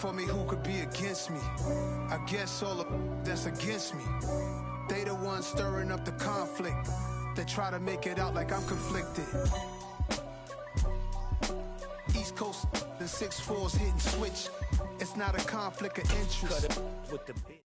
for me, who could be against me? I guess all of that's against me. They the ones stirring up the conflict. They try to make it out like I'm conflicted. East Coast, the 6'4's hitting switch. It's not a conflict of interest. Cut it with the bit.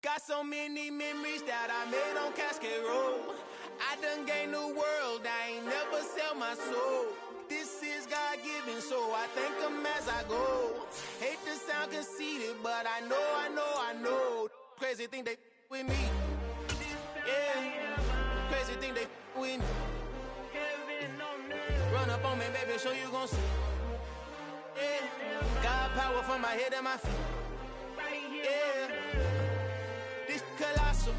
Got so many memories that I made on Cascade Road. I done gained the world, I ain't never sell my soul. This is God-given, so I thank him as I go. Hate to sound conceited, but I know. Crazy thing they with me. Yeah, crazy thing they with me. Run up on me, baby, show you gon' see. Yeah, God power from my head and my feet. Yeah. Colossal,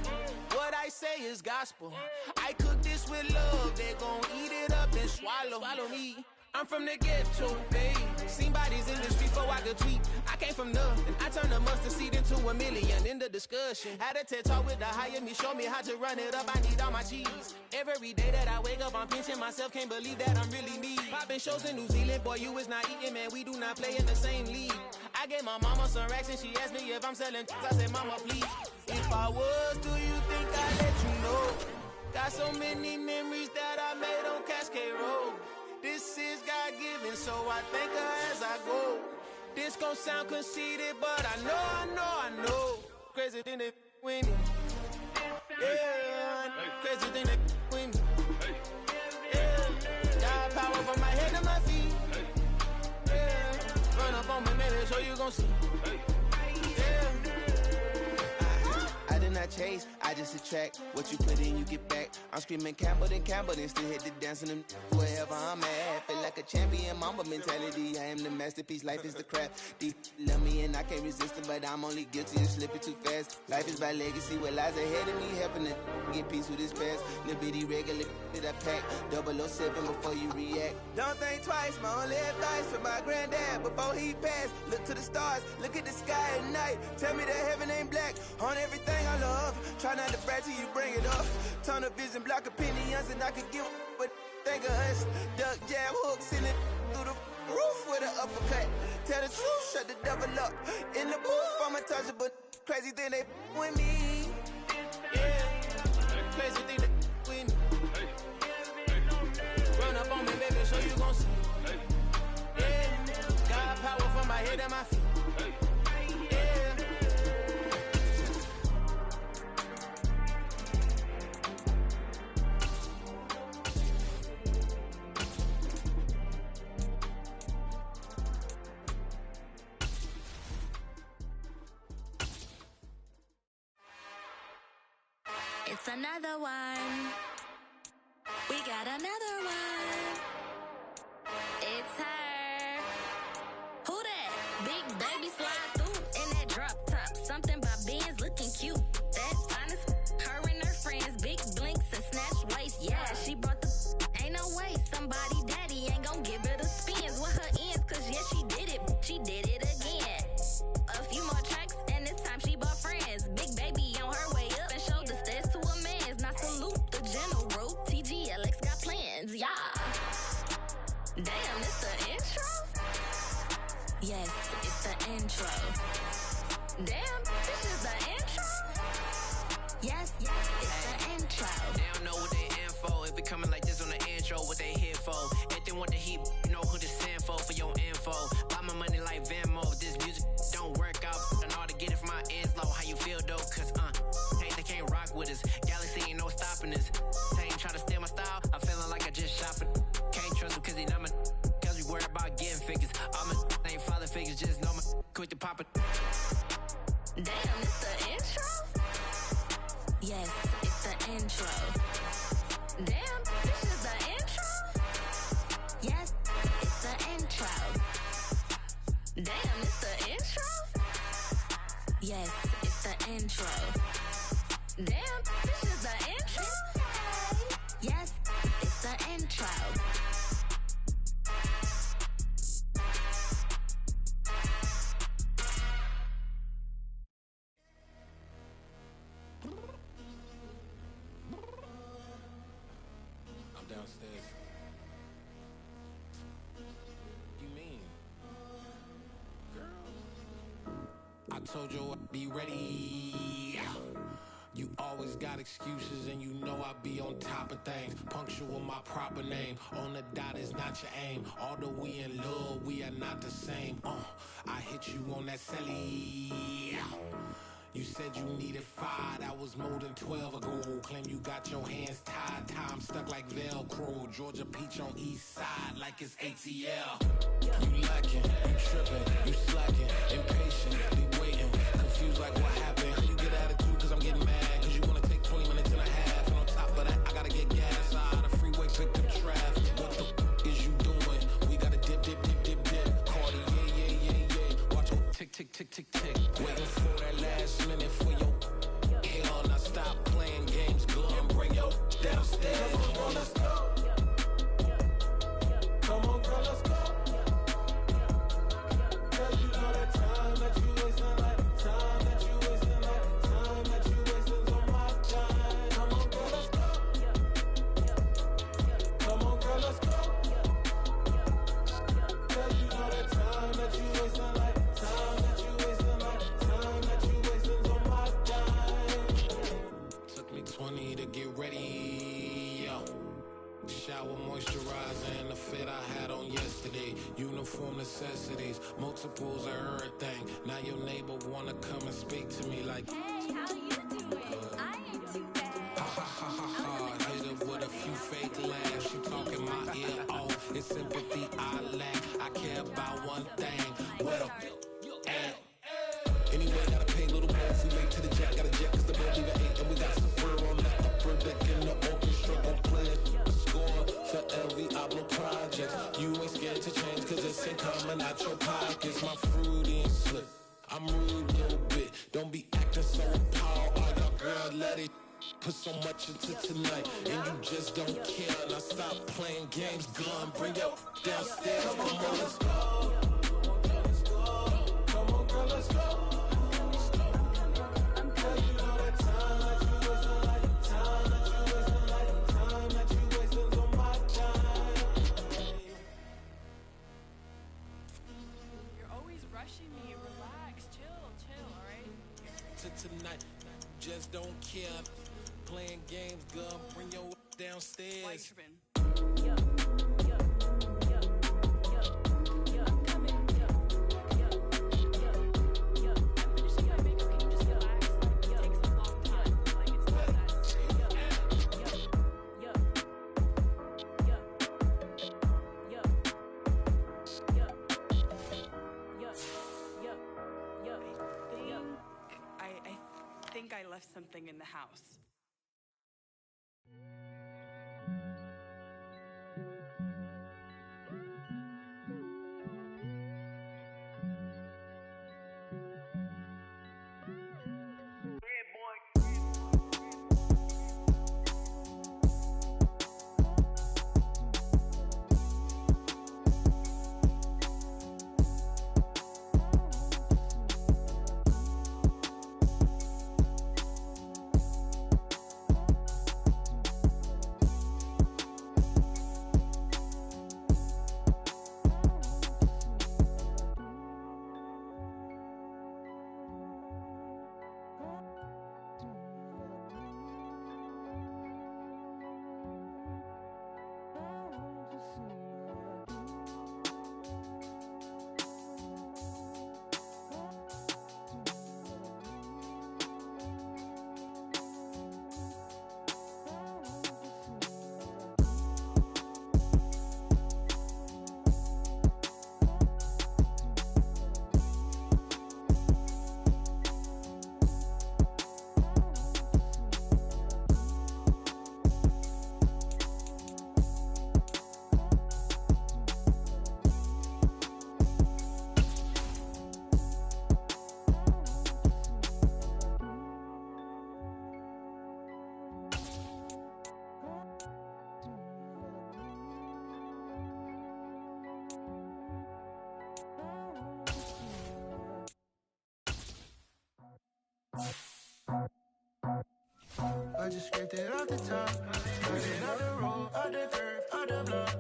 what I say is gospel. I cook this with love, they gon' eat it up and swallow me. I'm from the ghetto, babe. Seen bodies in the street before I could tweet. I came from nothing, I turned a mustard seed into a million. In the discussion, had a TED talk with the higher me, show me how to run it up. I need all my cheese. Every day that I wake up, I'm pinching myself, can't believe that I'm really me. Popping shows in New Zealand, boy, you is not eating, man. We do not play in the same league. I gave my mama some racks and she asked me if I'm selling. I said, mama, please. If I was, do you think I'd let you know? Got so many memories that I made on Cascade Road. This is God-given, so I thank her as I go. This gon' sound conceited, but I know. Crazy thing they with me. Yeah, crazy thing they with me. Yeah, got power from my head to my feet. Yeah, run up on me, maybe so you gon' see. Yeah. I did not chase, I just attract. What you put in, you get back. I'm screaming Campbell, then still hit the dance and them wherever I'm at. Feel like a champion, mamba mentality. I am the masterpiece, life is the crap. Deep love me and I can't resist it, but I'm only guilty of slipping too fast. Life is by legacy, what lies ahead of me, helping to get peace with this past. Little bitty regular that I pack, 007 before you react. Don't think twice, my only advice for my granddad before he passed. Look to the stars, look at the sky at night. Tell me that heaven ain't black on everything I love. Try not to brag till you bring it up. Tunnel vision, block opinions, and I could give but think of us. Duck jab hooks in it through the roof with an uppercut. Tell the truth, shut the devil up. In the booth, I'm untouchable. Crazy thing they with me. Yeah. It's another one. We got another one. It's her. Who that? Big baby slide through in that drop top. Something by Benz looking cute. That's honest. Her and her friends, big blinks and snatch waist. Yeah, she brought the. Ain't no way somebody daddy ain't gon' give her the spins with her ends. Cause yeah, she did it. She did it again. A few more tracks and this time she bought friends. Big baby on her way up and showed the stairs to a man's. Now salute the general. TGLX got plans, yeah. Damn, it's the intro? Yes, it's the intro. Damn, this is the intro? Yes, it's the intro. They don't know what they in for. If it coming like this on the intro, what they here for? If they want the heat, know who to send for your info. Buy my money like Venmo. This music don't work out. And all to get it from my ends low. How you feel though? Cause hey, they can't rock with us. Galaxy ain't no stopping us. They ain't trying to steal my style. I'm feeling like I just shopping. Can't trust them cause they not my. Cause we worried about getting figures. All my ain't father figures. Just know my quick to pop it. Damn, it's the intro? Yes, it's the intro. Damn, this is the intro? Yes, it's the intro. Damn, it's the intro? Yes, it's the intro. Damn, this is the intro? Yes, it's the intro. I'm downstairs. You mean? Girl, I told you I'd be ready. You always got excuses and you know I be on top of things. Punctual my proper name. On the dot is not your aim. Although we in love, we are not the same. I hit you on that celly. You said you needed 5, that was more than 12 ago. Claim you got your hands tied, time stuck like Velcro. Georgia Peach on east side like it's ATL. You lacking, you tripping, you slacking, impatient, be waiting, confused like what happened. How you get attitude cause I'm getting mad, cause you wanna take 20 minutes and a half. And on top of that, I gotta get gas out of the freeway, picked up traffic. What the is you doing? We gotta dip, dip, dip, dip, dip. Cardi, yeah. Watch your tick, tick, tick, tick, tick. Waiting for that last minute for your hell. Now stop playing games, go and bring your downstairs. Come on, let's go. Come on, girl, let's go. Cause you know that time that you wasting, like time that you wasting, like time that you wasting on my time. Come on, girl, let's go. Come on, girl, let's go. Cause you know that time that you wasting, like time that you wasting, like time that you wasting on my time. Took me 20 to get ready, yo. Shower moisturizer and the fit I had on yesterday. Uniform necessities, multiples of everything. Now your neighbor wanna come and speak to me like, Hey, how you doing? I ain't too bad. ha ha ha ha ha. Hit her with a few fake laughs. She talking my ear off. It's sympathy I lack. I care about one thing. What a anyway, gotta pay a little more if we late to the jack. Got a jet cause the boat even 8. And we got some fur on the upper deck in the orchestra. Gon' play it. Score for every Ablo project. You ain't scared to change cause it's ain't coming out your pockets. My fruity and slip. I'm rude a little bit. Don't be acting so appalled. All y'all girl, let it put so much into tonight. And you just don't care. Now stop playing games. Gun, bring your downstairs. Come on, girl, let's go. Come on, girl, let's go. Cause you know that time that you wasting, like time that you wasting, like time that you wasting on my time. You're always rushing me. Relax, chill, alright? To tonight, just don't care. Playing games, girl, bring your Why you downstairs. tripping? I'm finishing my makeup. Can you just relax? Like, this takes a long time. Like, it's not that I think I left something in the house. scripted off the top. Started off the road, out the curve, out the block.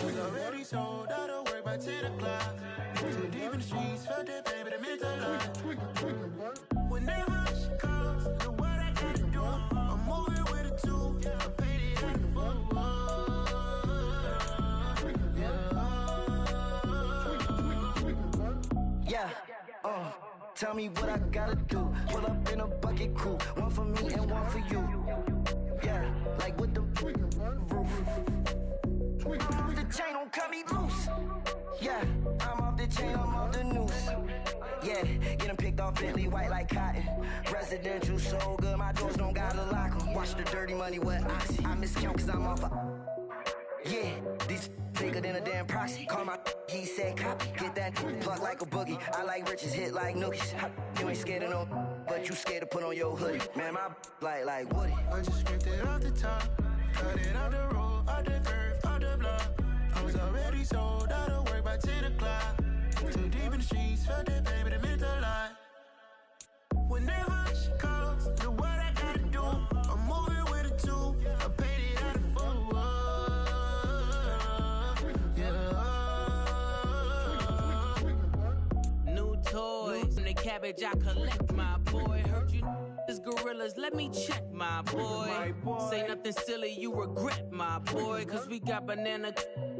Was already sold, out of work by 10 o'clock. Too deep in the streets, felt that baby, the mental lie. Whenever she calls, know what I gotta do. I'm moving with a two, I paid it out the full. Yeah, tell me what I gotta do. Pull up in a bucket crew, one for me and one for you. Yeah, like with the roof. Off the chain, don't cut me loose. Yeah, I'm off the chain, I'm off the noose. Yeah, getting picked off Bentley, white like cotton. Residential so good, my doors don't gotta lock 'em. Watch the dirty money with Oxy. I miscount cause I'm off a... Yeah, these bigger than a damn proxy. Call my he said copy. Get that plug like a boogie. I like riches, hit like nookies. You ain't scared of no, but you scared to put on your hoodie. Man, my like Woody. I just scraped it off the top. Cut it off the road, out the curve, out the block. I was already sold, out of work by 10 o'clock. Too deep in the streets, felt that baby, the mental lie. Whenever she calls, know what I gotta do. I'm moving with a two, I paid it out of full. New toys from the cabbage I collect, my boy. Heard you is gorillas, let me check, my boy. Say nothing silly, you regret, my boy. Cause we got banana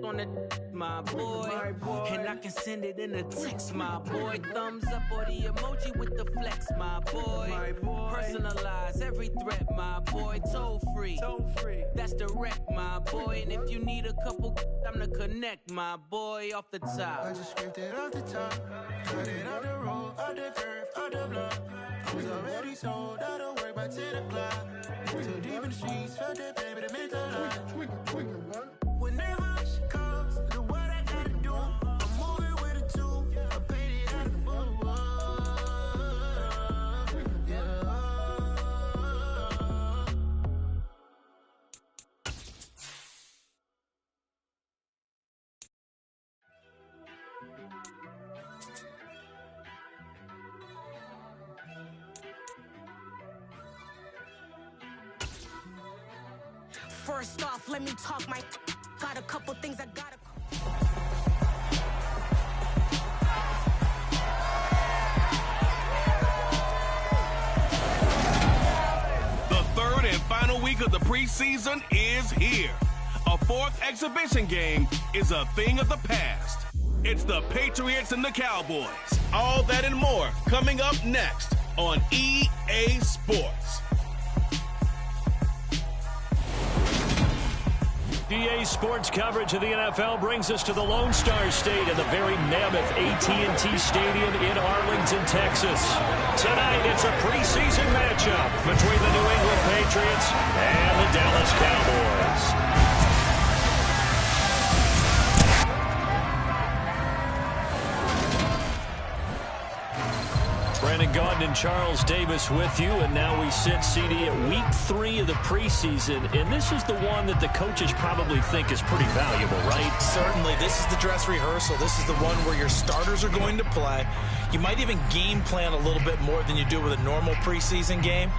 on the my boy. And I can send it in a text, my boy. Thumbs up or the emoji with the flex, my boy. Personalize every threat, my boy. Toll free, that's direct, my boy. And if you need a couple, I'm to connect, my boy, off the top. I just scraped it off the top. Cut it off the road, out the curve, out the block. I was already sold, out of work by 10 o'clock. Too deep in the streets, felt that baby, the mental lie. Whenever she calls, know what I gotta do. I'm moving with a two, I paid it out of full. First off, let me talk my... Got a couple things I gotta... The third and final week of the preseason is here. A fourth exhibition game is a thing of the past. It's the Patriots and the Cowboys. All that and more coming up next on EA Sports. EA Sports coverage of the NFL brings us to the Lone Star State and the very mammoth AT&T Stadium in Arlington, Texas. Tonight, it's a preseason matchup between the New England Patriots and the Dallas Cowboys. Brandon Gaudin and Charles Davis with you, and now we sit CD at week 3 of the preseason, and this is the one that the coaches probably think is pretty valuable, right? Certainly. This is the dress rehearsal. This is the one where your starters are going to play. You might even game plan a little bit more than you do with a normal preseason game,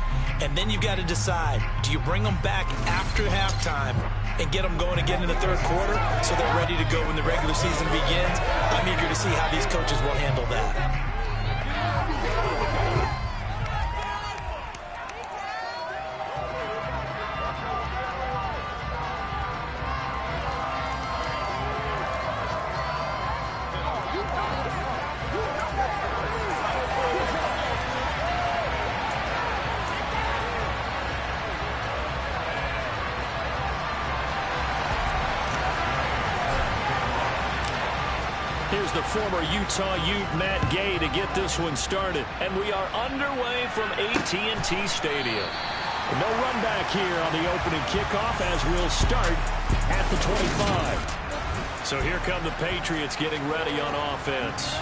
and then you've got to decide, do you bring them back after halftime and get them going again in the third quarter so they're ready to go when the regular season begins? I'm eager to see how these coaches will handle that. Here's the former Utah Ute Matt Gay to get this one started. And we are underway from AT&T Stadium. No run back here on the opening kickoff as we'll start at the 25. So here come the Patriots getting ready on offense.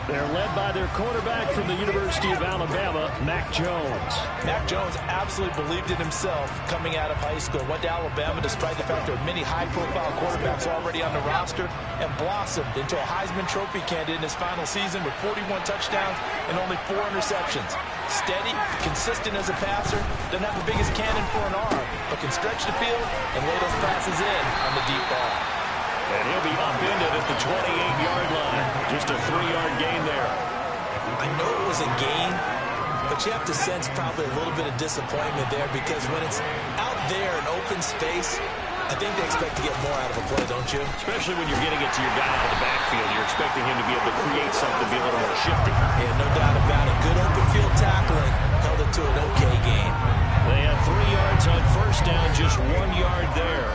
They're led by their quarterback from the University of Alabama, Mac Jones. Mac Jones absolutely believed in himself coming out of high school. Went to Alabama despite the fact there were many high-profile quarterbacks already on the roster, and blossomed into a Heisman Trophy candidate in his final season with 41 touchdowns and only 4 interceptions. Steady, consistent as a passer, doesn't have the biggest cannon for an arm, but can stretch the field and lay those passes in on the deep ball. And he'll be upended at the 28-yard line. Just a 3-yard gain there. I know it was a gain, but you have to sense probably a little bit of disappointment there, because when it's out there in open space, I think they expect to get more out of a play, don't you? Especially when you're getting it to your guy out of the backfield. You're expecting him to be able to create something, be a little more shifty. Yeah, no doubt about it. Good open field tackling. Held it to an okay gain. They had 3 yards on first down, just 1 yard there.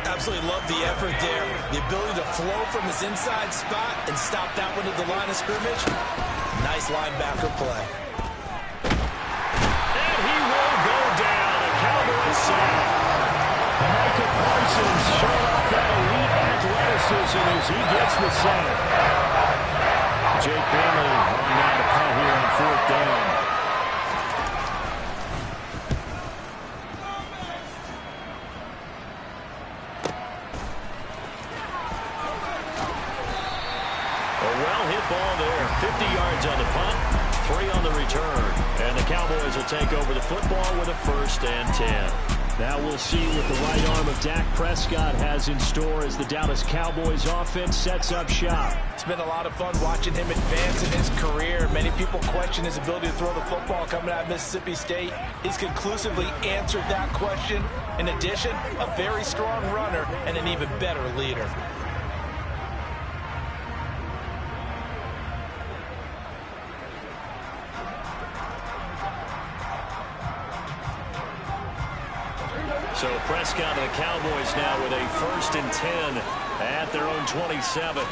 Absolutely love the effort there. The ability to flow from his inside spot and stop that one at the line of scrimmage. Nice linebacker play. And he will go down. A Cowboys sack. Micah Parsons showing off that elite athleticism as he gets the sack. Jake Bailey on down to punt here on 4th down. Ball there, 50 yards on the punt, 3 on the return, and the Cowboys will take over the football with a 1st and 10. Now we'll see what the right arm of Dak Prescott has in store as the Dallas Cowboys offense sets up shop. It's been a lot of fun watching him advance in his career. Many people question his ability to throw the football coming out of Mississippi State. He's conclusively answered that question. In addition, a very strong runner and an even better leader. So Prescott and the Cowboys now with a 1st and 10 at their own 27.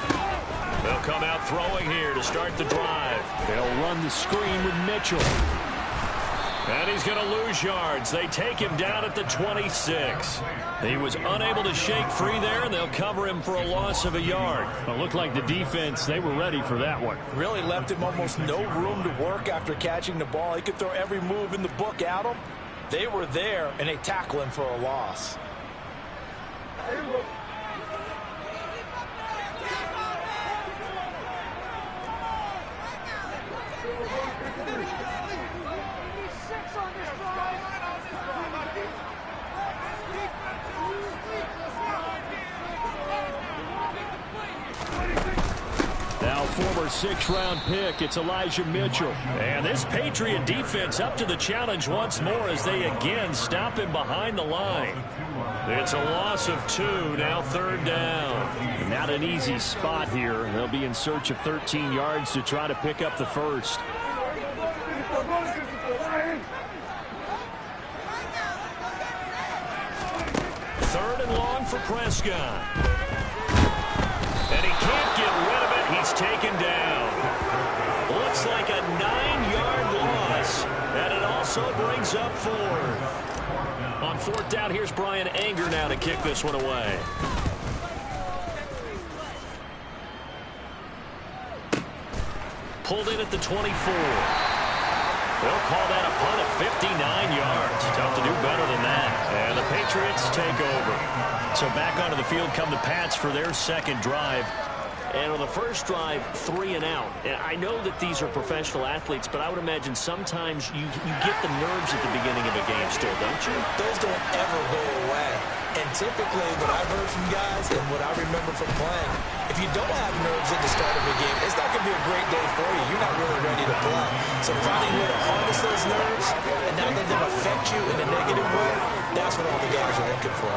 They'll come out throwing here to start the drive. They'll run the screen with Mitchell. And he's going to lose yards. They take him down at the 26. He was unable to shake free there, and they'll cover him for a loss of a yard. It looked like the defense, they were ready for that one. Really left him almost no room to work after catching the ball. He could throw every move in the book at him. They were there, and they tackle him for a loss. Now former 6th-round pick, it's Elijah Mitchell. And this Patriot defense up to the challenge once more as they again stop him behind the line. It's a loss of 2, now 3rd down. Not an easy spot here. They'll be in search of 13 yards to try to pick up the 1st. 3rd and long for Prescott. And he can't get rid of it. He's taken down. Looks like a 9-yard loss. And it also brings up 4th. On 4th down, here's Brian Anger now to kick this one away. Pulled in at the 24. They'll call that a punt of 59 yards. Tough to do better than that. And the Patriots take over. So back onto the field come the Pats for their 2nd drive. And on the first drive, 3 and out. And I know that these are professional athletes, but I would imagine sometimes you get the nerves at the beginning of a game still, don't you? Those don't ever go away. And typically what I've heard from guys and what I remember from playing, if you don't have nerves at the start of a game, it's not going to be a great day for you. You're not really ready to play. So finding a way to harness those nerves and not let them affect you in a negative way, that's what all the guys are looking for.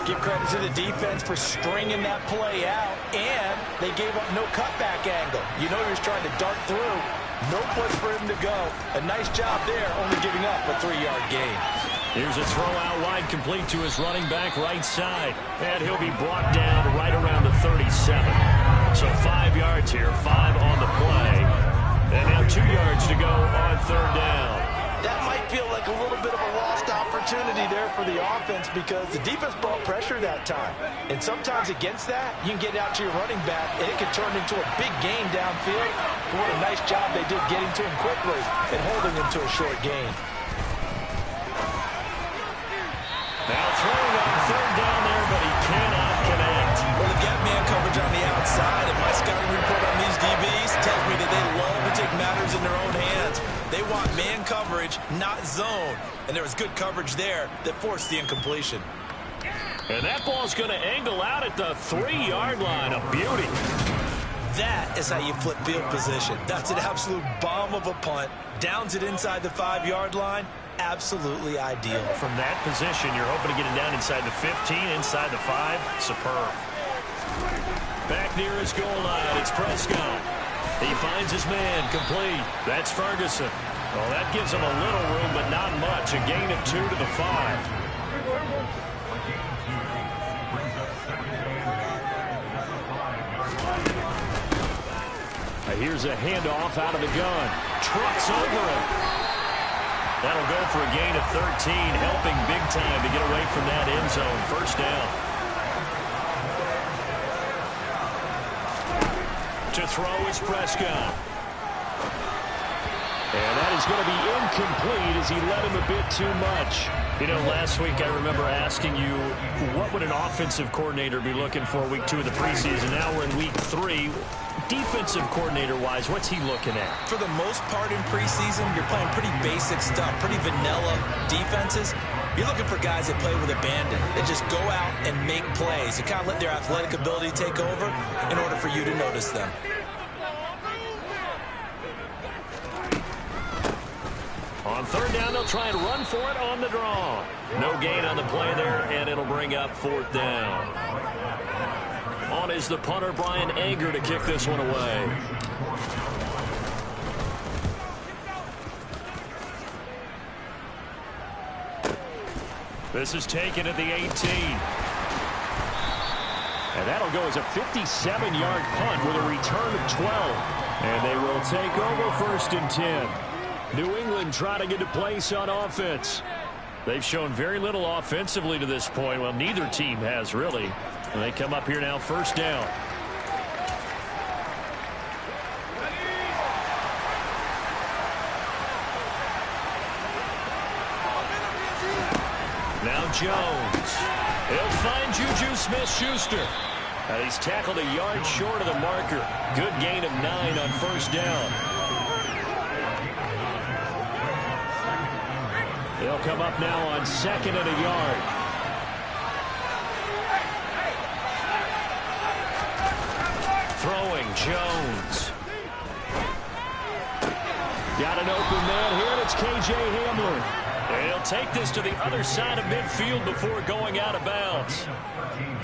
Give credit to the defense for stringing that play out, and they gave up no cutback angle. You know he was trying to dart through. No place for him to go. A nice job there, only giving up a 3-yard gain. Here's a throw out wide, complete to his running back right side. And he'll be brought down right around the 37. So 5 yards here, 5 on the play. And now 2 yards to go on 3rd down. that might feel like a little bit of a lost opportunity there for the offense because the defense brought pressure that time. And sometimes against that, you can get out to your running back, and it can turn into a big gain downfield. But what a nice job they did getting to him quickly and holding him to a short gain. Now throwing on third down there, but he cannot connect. Well, they've got man coverage on the outside, and my scouting report on these DBs tells me that they love to take matters in their own hands. They want man coverage, not zone. And there was good coverage there that forced the incompletion. And that ball's going to angle out at the 3-yard line. A beauty. That is how you flip field position. That's an absolute bomb of a punt. Downs it inside the 5-yard line. Absolutely ideal. From that position, you're hoping to get it down inside the 15, inside the 5. Superb. Back near his goal line, it's Prescott. He finds his man, complete. That's Ferguson. Well, that gives him a little room, but not much. A gain of 2 to the 5. Here's a handoff out of the gun. Trucks over him. That'll go for a gain of 13, helping big time to get away from that end zone. First down. To throw is Prescott. And that is going to be incomplete as he led him a bit too much. You know, last week I remember asking you, what would an offensive coordinator be looking for week 2 of the preseason? Now we're in week 3. Defensive coordinator-wise, what's he looking at? For the most part in preseason, you're playing pretty basic stuff, pretty vanilla defenses. You're looking for guys that play with abandon, that just go out and make plays. You kind of let their athletic ability take over in order for you to notice them. On third down, they'll try and run for it on the draw. No gain on the play there, and it'll bring up fourth down. On is the punter, Brian Anger, to kick this one away. This is taken at the 18. And that'll go as a 57-yard punt with a return of 12. And they will take over first and 10. New England trying to get a place on offense. They've shown very little offensively to this point. Well, neither team has, really. And they come up here now, first down. Now Jones. He'll find Juju Smith-Schuster. And he's tackled a yard short of the marker. Good gain of 9 on first down. They'll come up now on 2nd and a yard. Throwing, Jones. Got an open man here, and it's K.J. Hamler. And he'll take this to the other side of midfield before going out of bounds.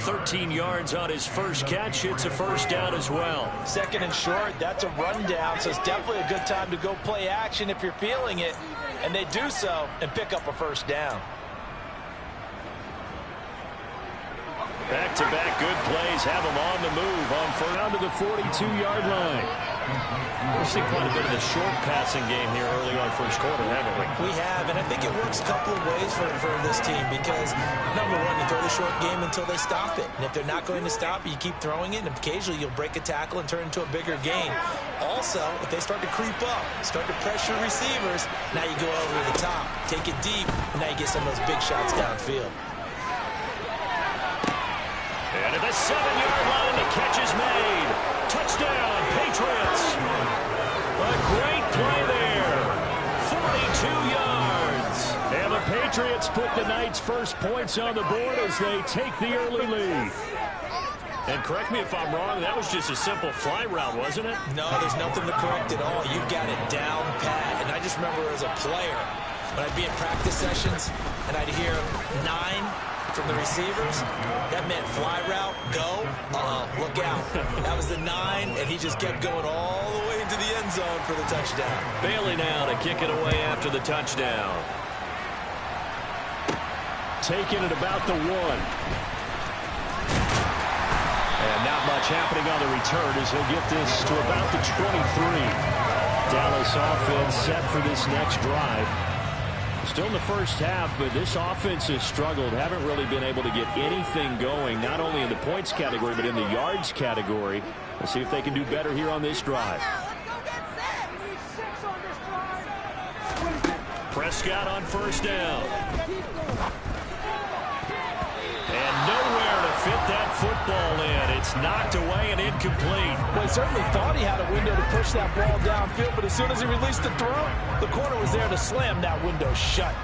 13 yards on his first catch. It's a first down as well. 2nd and short, that's a rundown, so it's definitely a good time to go play action if you're feeling it. And they do so and pick up a first down. Back-to-back good plays have them on the move on down to the 42-yard line. We've seen quite a bit of the short passing game here early on first quarter, haven't we? We have, and I think it works a couple of ways for this team because, number one, you throw the short game until they stop it. And if they're not going to stop it, you keep throwing it, and occasionally you'll break a tackle and turn it into a bigger gain. Also, if they start to creep up, start to pressure receivers, now you go over the top, take it deep, and now you get some of those big shots downfield. And at the 7-yard line, the catch is made. Touchdown, Patriots. A great play there. 42 yards. And the Patriots put the Knights' first points on the board as they take the early lead. And correct me if I'm wrong, that was just a simple fly route, wasn't it? No, there's nothing to correct at all. You've got it down pat. And I just remember as a player, when I'd be in practice sessions and I'd hear 9 from the receivers, that meant fly route, go, look out. That was the 9, and he just kept going all the way into the end zone for the touchdown. Bailey now to kick it away after the touchdown. Taking it about the 1. And not much happening on the return as he'll get this to about the 23. Dallas offense set for this next drive. Still in the first half, but this offense has struggled. Haven't really been able to get anything going, not only in the points category, but in the yards category. We'll see if they can do better here on this drive. Prescott on first down. And nowhere to fit that football in. It's knocked away and incomplete. Well, he certainly thought he had a window to push that ball downfield, but as soon as he released the throw, the corner was there to slam that window shut.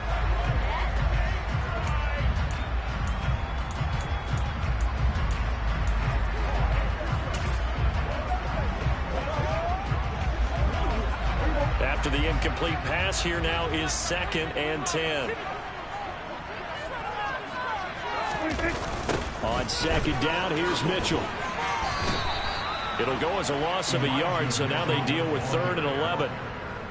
After the incomplete pass, here now is 2nd and 10. On 2nd down, here's Mitchell. It'll go as a loss of a yard, so now they deal with 3rd and 11.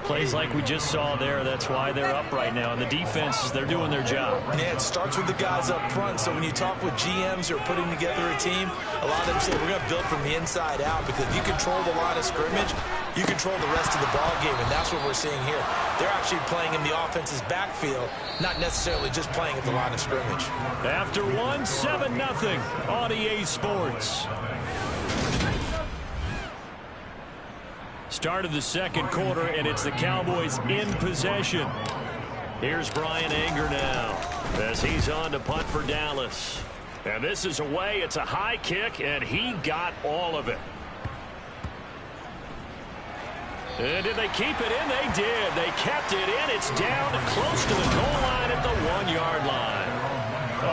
Plays like we just saw there, that's why they're up right now. And the defenses, they're doing their job. Yeah, it starts with the guys up front. So when you talk with GMs who are putting together a team, a lot of them say we're going to build from the inside out, because if you control the line of scrimmage, you control the rest of the ball game, and that's what we're seeing here. They're actually playing in the offense's backfield, not necessarily just playing at the line of scrimmage. After 1, 7-0 on EA Sports. Start of the second quarter, and it's the Cowboys in possession. Here's Brian Anger now as he's on to punt for Dallas. And this is away. It's a high kick, and he got all of it. And did they keep it in? They did. They kept it in. It's down close to the goal line at the 1-yard line.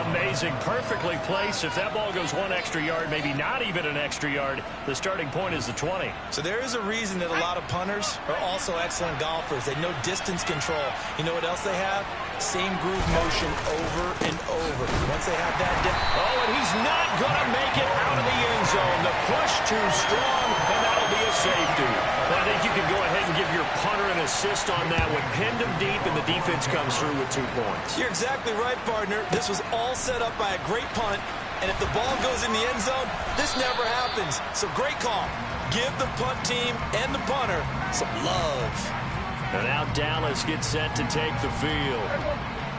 Amazing. Perfectly placed. If that ball goes 1 extra yard, maybe not even an extra yard, the starting point is the 20. So there is a reason that a lot of punters are also excellent golfers. They know distance control. You know what else they have? Same groove motion over and over. Once they have that down. Oh, and he's not going to make it out of the end zone. The push too strong, and that'll be a safety. Well, I think you can go ahead and give your punter an assist on that one. Pinned him deep, and the defense comes through with 2 points. You're exactly right, partner. This was all set up by a great punt, and if the ball goes in the end zone, this never happens. So great call. Give the punt team and the punter some love. And now Dallas gets set to take the field.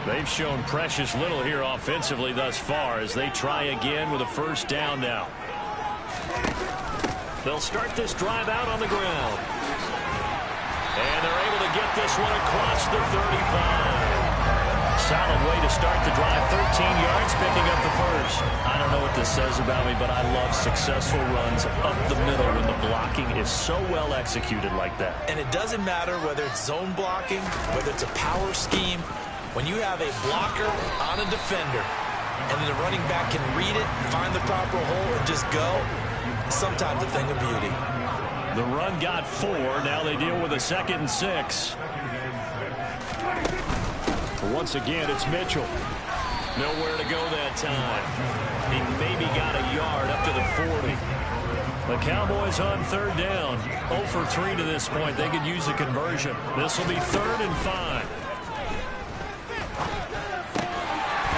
They've shown precious little here offensively thus far as they try again with a first down now. They'll start this drive out on the ground. And they're able to get this one across the 35. Solid way to start the drive. 13 yards, picking up the first. I don't know what this says about me, but I love successful runs up the middle when the blocking is so well executed like that. And it doesn't matter whether it's zone blocking, whether it's a power scheme. When you have a blocker on a defender, and then the running back can read it, find the proper hole, and just go, sometimes a thing of beauty. The run got 4. Now they deal with a 2nd and 6. Once again, it's Mitchell. Nowhere to go that time. He maybe got a yard up to the 40. The Cowboys on 3rd down. 0 for 3 to this point. They could use a conversion. This will be 3rd and 5.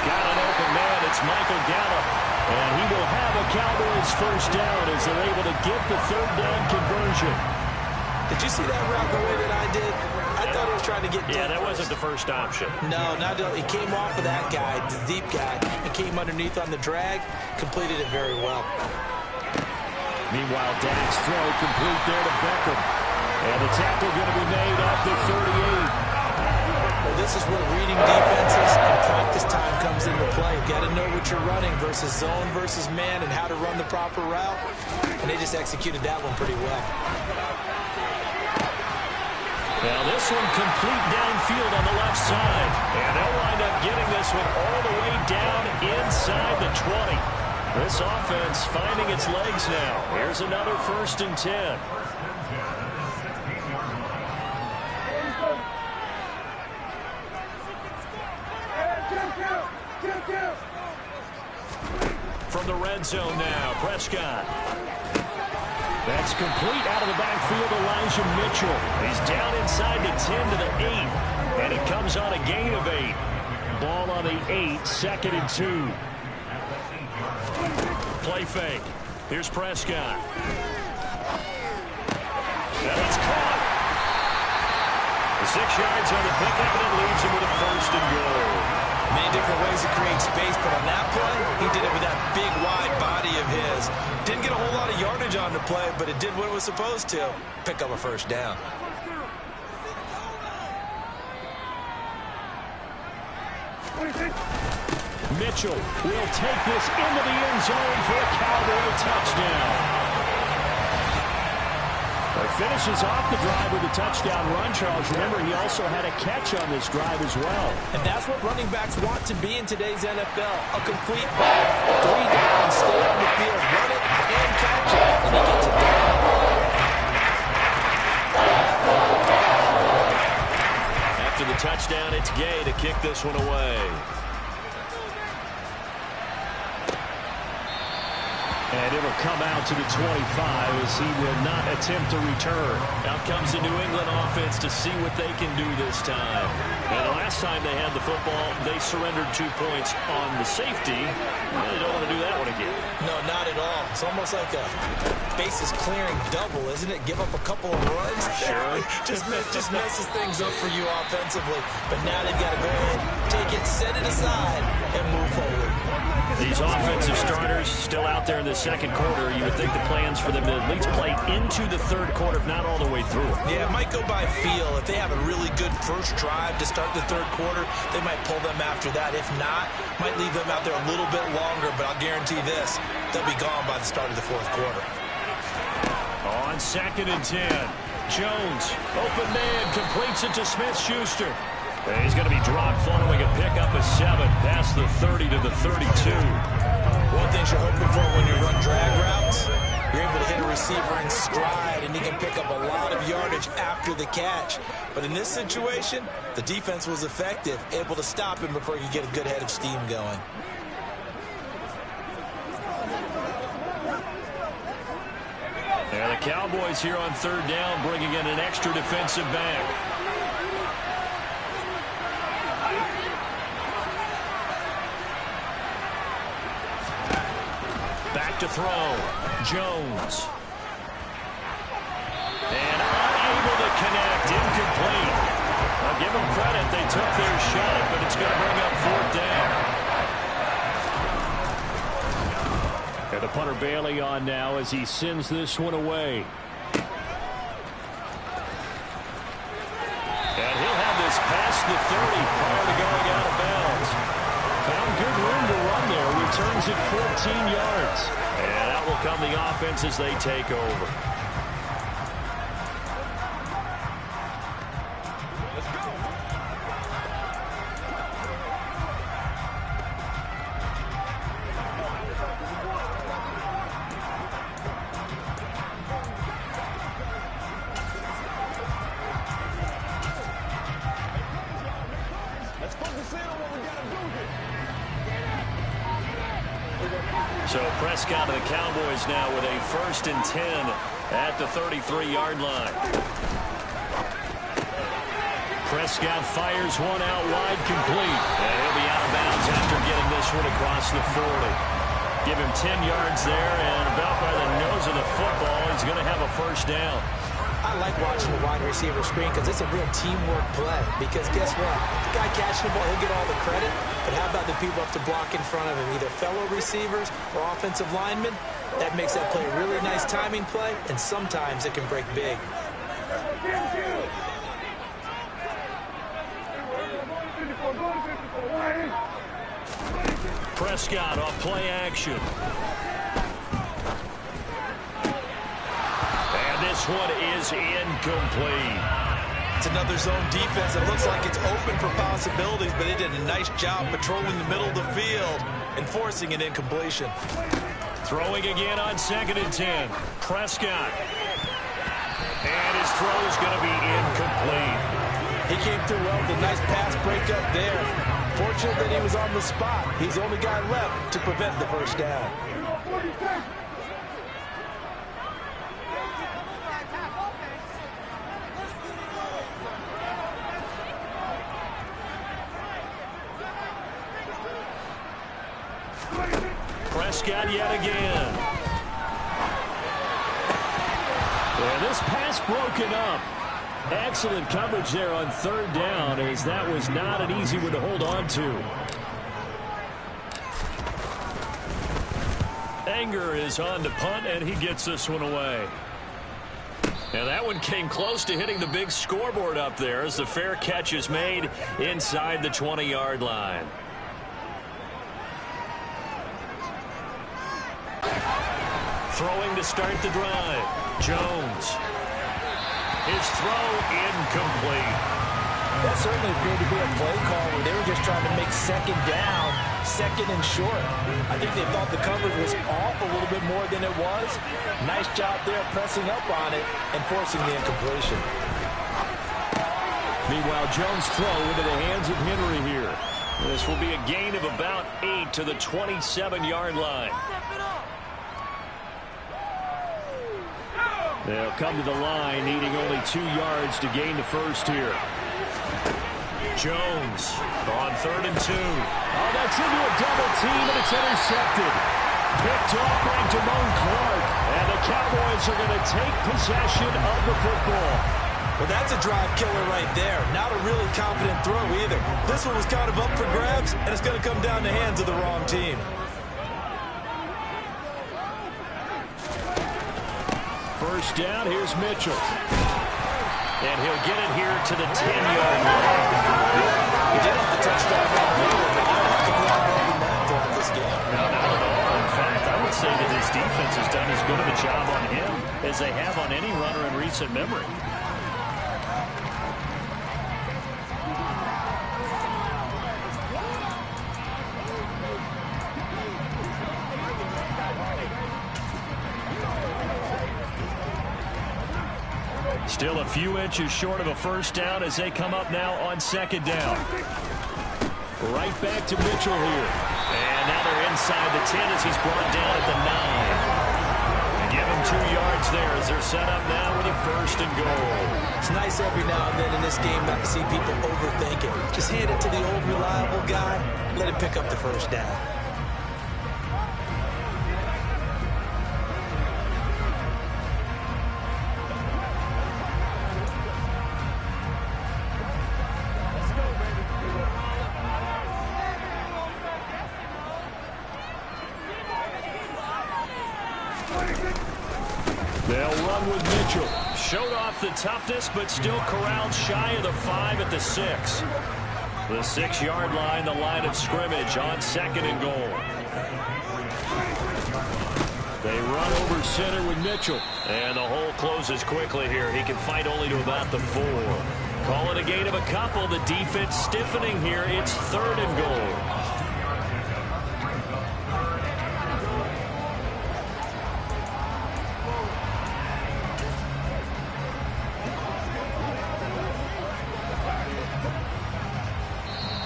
Got an open man. It's Michael Gallup. And he will have a Cowboys first down as they're able to get the 3rd down conversion. Did you see that route the way that I did? I thought he was trying to get deep. Yeah, that wasn't the first option. No, not it came off of that guy, the deep guy, and came underneath on the drag, completed it very well. Meanwhile, Dak's throw complete there to Beckham. And the tackle going to be made at the 38. Well, this is where reading defenses and practice time comes into play. You got to know what you're running versus zone versus man and how to run the proper route. And they just executed that one pretty well. Now this one complete downfield on the left side. And they'll wind up getting this one all the way down inside the 20. This offense finding its legs now. Here's another 1st and 10. From the red zone now, Prescott. That's complete out of the backfield, Elijah Mitchell. He's down inside the 10 to the 8. And it comes on a gain of 8. Ball on the 8, 2nd and 2. Play fake. Here's Prescott. And it's caught. 6 yards on the pickup, and it leaves him with a 1st and goal. Many different ways to create space, but on that play, he did it with that big, wide body of his. Didn't get a whole lot of yardage on the play, but it did what it was supposed to. Pick up a 1st down. Mitchell will take this into the end zone for a Cowboy touchdown. Finishes off the drive with a touchdown run, Charles. Remember, he also had a catch on this drive as well. And that's what running backs want to be in today's NFL. A complete ball. 3 down, stay on the field, run it, and catch it. And he gets it down. After the touchdown, it's Gay to kick this one away. And it'll come out to the 25 as he will not attempt to return. Out comes the New England offense to see what they can do this time. And the last time they had the football, they surrendered 2 points on the safety. Really don't want to do that one again. No, not at all. It's almost like a bases clearing double, isn't it? Give up a couple of runs. Sure. just messes things up for you offensively. But now they've got to go ahead, take it, set it aside, and move forward. These offensive starters still out there in the second quarter. You would think the plans for them to at least play into the third quarter, if not all the way through. Yeah, it might go by feel. If they have a really good first drive to start the third quarter, they might pull them after that. If not, might leave them out there a little bit longer, but I'll guarantee this, they'll be gone by the start of the fourth quarter. On 2nd and 10, Jones, open man, completes it to Smith-Schuster. He's going to be dropped following a pickup of 7 past the 30 to the 32. One thing you're hoping for when you run drag routes, you're able to hit a receiver in stride, and he can pick up a lot of yardage after the catch. But in this situation, the defense was effective, able to stop him before he could get a good head of steam going. And the Cowboys here on 3rd down, bringing in an extra defensive back. Back to throw. Jones. And unable to connect. Incomplete. I'll give them credit. They took their shot, but it's going to bring up 4th down. And the punter Bailey on now as he sends this one away. And he'll have this past the 30 prior to going out of bounds. Found good room to run there. Returns it 14 yards. And out will come the offense as they take over. So Prescott of the Cowboys now with a 1st and 10 at the 33-yard line. Prescott fires one out wide, complete. And he'll be out of bounds after getting this one across the 40. Give him 10 yards there, and about by the nose of the football, he's going to have a 1st down. I like watching the wide receiver screen because it's a real teamwork play. Because guess what? The guy catching the ball, he'll get all the credit. But how about the people up to block in front of him, either fellow receivers or offensive linemen? That makes that play a really nice timing play, and sometimes it can break big. Prescott off play action. This one is incomplete. It's another zone defense that looks like it's open for possibilities, but they did a nice job patrolling the middle of the field and forcing an incompletion. Throwing again on 2nd and 10. Prescott. And his throw is going to be incomplete. He came through well with a nice pass breakup there. Fortunate that he was on the spot. He's the only guy left to prevent the 1st down. Prescott yet again. And this pass broken up. Excellent coverage there on third down, as that was not an easy one to hold on to. Anger is on to punt, and he gets this one away. And that one came close to hitting the big scoreboard up there as the fair catch is made inside the 20-yard line. Throwing to start the drive. Jones. His throw incomplete. That certainly appeared to be a play call where they were just trying to make second down, second and short. I think they thought the coverage was off a little bit more than it was. Nice job there pressing up on it and forcing the incompletion. Meanwhile, Jones' throw into the hands of Henry here. This will be a gain of about 8 to the 27-yard line. They'll come to the line, needing only 2 yards to gain the first here. Jones on 3rd and 2. Oh, that's into a double team, and it's intercepted. Picked off by Damone Clark, and the Cowboys are going to take possession of the football. Well, that's a drive killer right there. Not a really confident throw either. This one was kind of up for grabs, and it's going to come down the hands of the wrong team. First down, here's Mitchell. And he'll get it here to the 10-yard line. He did have the touchdown run here, but you don't have to rely on that throughout this game. No, not at all. In fact, I would say that his defense has done as good of a job on him as they have on any runner in recent memory. Still a few inches short of a first down as they come up now on second down. Right back to Mitchell here. And now they're inside the 10 as he's brought down at the 9. Give him 2 yards there as they're set up now with a first and goal. It's nice every now and then in this game not to see people overthink it. Just hand it to the old reliable guy. Let him pick up the first down. They'll run with Mitchell. Showed off the toughness, but still corralled shy of the 5 at the 6. The 6-yard line, the line of scrimmage on second and goal. They run over center with Mitchell. And the hole closes quickly here. He can fight only to about the 4. Call it a gain of a couple. The defense stiffening here. It's 3rd and goal.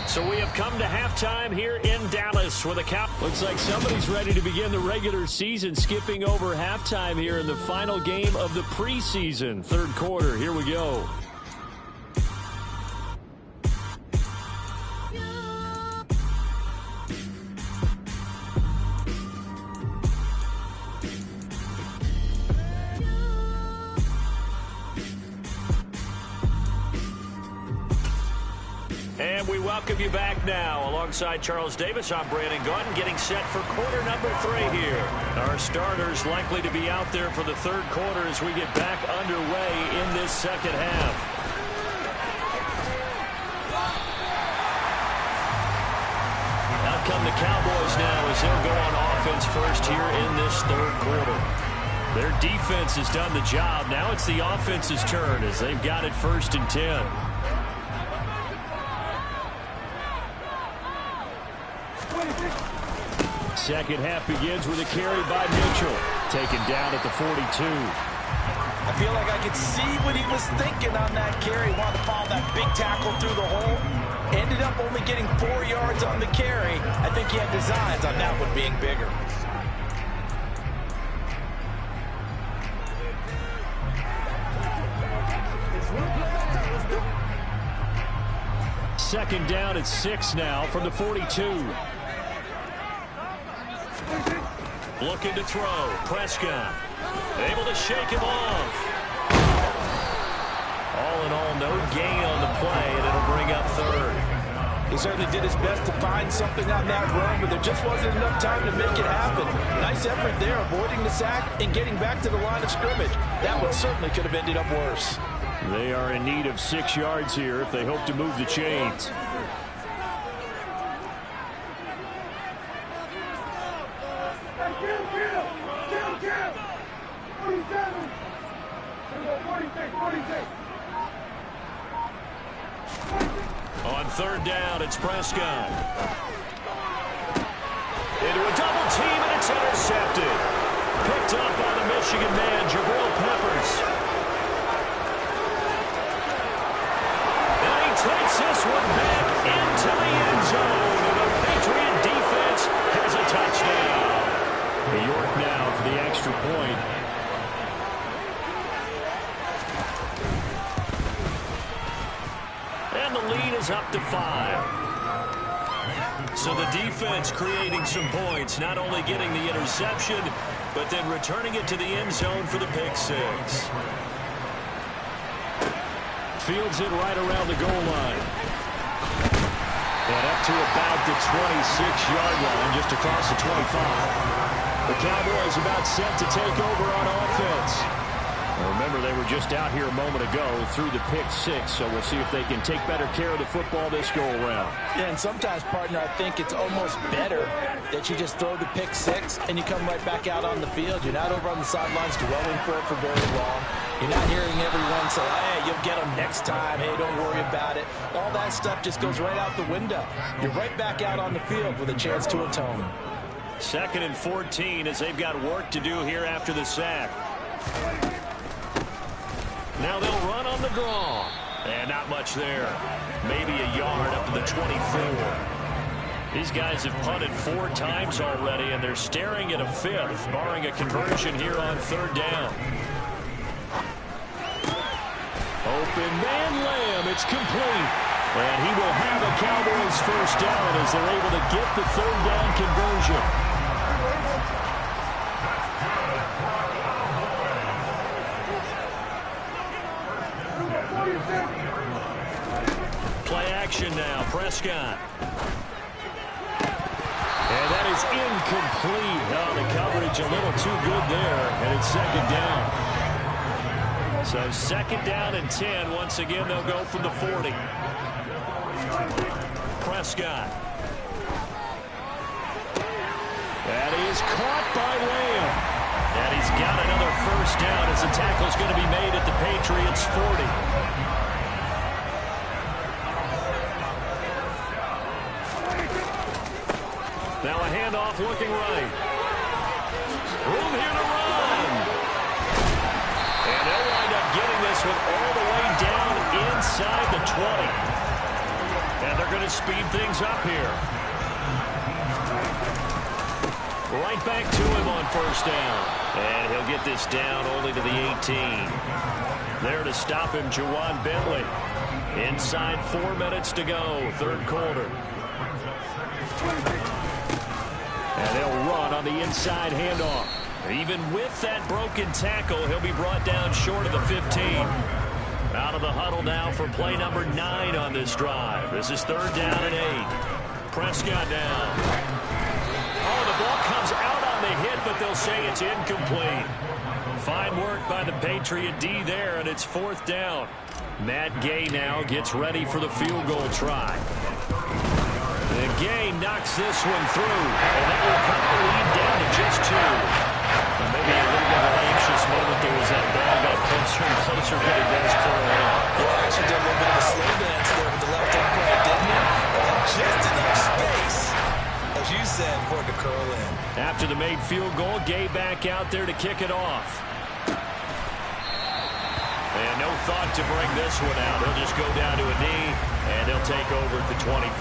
So we have come to halftime here in Dallas where the Cowboys. Looks like somebody's ready to begin the regular season, skipping over halftime here in the final game of the preseason. 3rd quarter. Here we go. And we welcome you back now. Alongside Charles Davis, I'm Brandon Gaudin, getting set for quarter number 3 here. Our starters likely to be out there for the 3rd quarter as we get back underway in this second half. Out come the Cowboys now as they'll go on offense first here in this 3rd quarter. Their defense has done the job. Now it's the offense's turn as they've got it 1st and 10. Second half begins with a carry by Mitchell. Taken down at the 42. I feel like I could see what he was thinking on that carry. Wanted to follow that big tackle through the hole. Ended up only getting 4 yards on the carry. I think he had designs on that one being bigger. Second down at 6 now from the 42. Looking to throw. Prescott able to shake him off. All in all, no gain on the play, and it'll bring up third. He certainly did his best to find something on that run, but there just wasn't enough time to make it happen. Nice effort there, avoiding the sack and getting back to the line of scrimmage. That one certainly could have ended up worse. They are in need of 6 yards here if they hope to move the chains. On third down, it's Prescott. Into a double team, and it's intercepted. Picked up by the Michigan man, Jabril Peppers. And he takes this one back into the end zone. And the Patriot defense has a touchdown. New York now for the extra point. And the lead is up to 5. So the defense creating some points, not only getting the interception, but then returning it to the end zone for the pick six. Fields it right around the goal line. And up to about the 26-yard line, just across the 25. The Cowboys about set to take over on offense. Remember, they were just out here a moment ago through the pick six, so we'll see if they can take better care of the football this go-around. Yeah, and sometimes, partner, I think it's almost better that you just throw the pick six and you come right back out on the field. You're not over on the sidelines dwelling for it for very long. You're not hearing everyone say, hey, you'll get them next time. Hey, don't worry about it. All that stuff just goes right out the window. You're right back out on the field with a chance to atone. 2nd and 14 as they've got work to do here after the sack. Now they'll run on the draw. And not much there. Maybe a yard up to the 24. These guys have punted 4 times already, and they're staring at a 5th, barring a conversion here on 3rd down. Open man Lamb. It's complete. And he will have a Cowboys first down as they're able to get the 3rd down conversion. Play action now, Prescott. And that is incomplete. Oh, the coverage a little too good there, and it's 2nd down. So 2nd down and 10. Once again, they'll go from the 40. Prescott. That is caught by Lamb. And he's got another first down as the tackle's going to be made at the Patriots' 40. Now a handoff looking right. Room here to run. And they'll wind up getting this one all the way down inside the 20. And they're going to speed things up here. Right back to him on first down. And he'll get this down only to the 18. There to stop him, Juwan Bentley. Inside 4 minutes to go, 3rd quarter. And they'll run on the inside handoff. Even with that broken tackle, he'll be brought down short of the 15. Out of the huddle now for play number 9 on this drive. This is 3rd down and 8. Prescott down. Oh, the ball comes out on the hit, but they'll say it's incomplete. Fine work by the Patriot D there, and it's 4th down. Matt Gay now gets ready for the field goal try. And Gay knocks this one through, and that will cut the lead down to just 2. And maybe a little bit of an anxious moment there as that ball got closer and closer, but it does curl in. Yeah, actually did a little bit of a slow dance there with the left upright, didn't it? Just enough space, as you said, for it to curl in. After the made field goal, Gay back out there to kick it off. And no thought to bring this one out. He'll just go down to a knee, and they'll take over at the 25.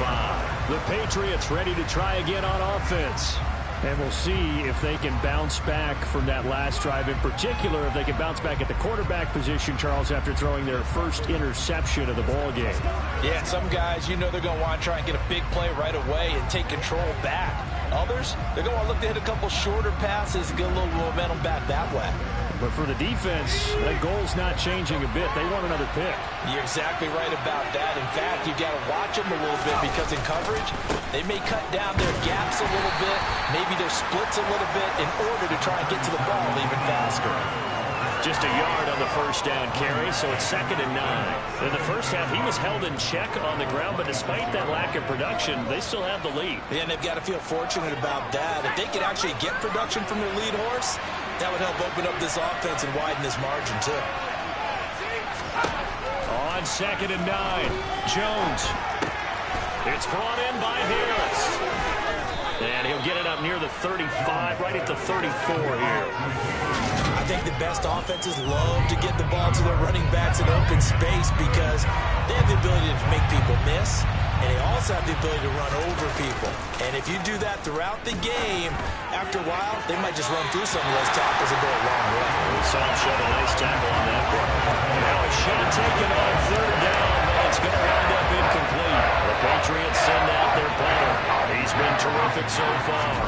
The Patriots ready to try again on offense. And we'll see if they can bounce back from that last drive. In particular, if they can bounce back at the quarterback position, Charles, after throwing their first interception of the ball game. Yeah, some guys, you know they're going to want to try and get a big play right away and take control back. Others, they're going to look to hit a couple shorter passes, get a little momentum back that way. But for the defense, that goal's not changing a bit. They want another pick. You're exactly right about that. In fact, you've got to watch them a little bit because in coverage, they may cut down their gaps a little bit, maybe their splits a little bit in order to try and get to the ball even faster. Just a yard on the first down carry, so it's 2nd and 9. In the first half, he was held in check on the ground, but despite that lack of production, they still have the lead. Yeah, and they've got to feel fortunate about that. If they could actually get production from their lead horse, that would help open up this offense and widen this margin, too. On 2nd and 9, Jones. It's brought in by Harris. And he'll get it up near the 35, right at the 34 here. I think the best offenses love to get the ball to their running backs in open space because they have the ability to make people miss, and they also have the ability to run over people. And if you do that throughout the game, after a while, they might just run through some of those tackles and go a long way. We saw him shove a nice tackle on that one. Now a shot taken on 3rd down, but it's going to wind up incomplete. The Patriots send out their punter. He's been terrific so far.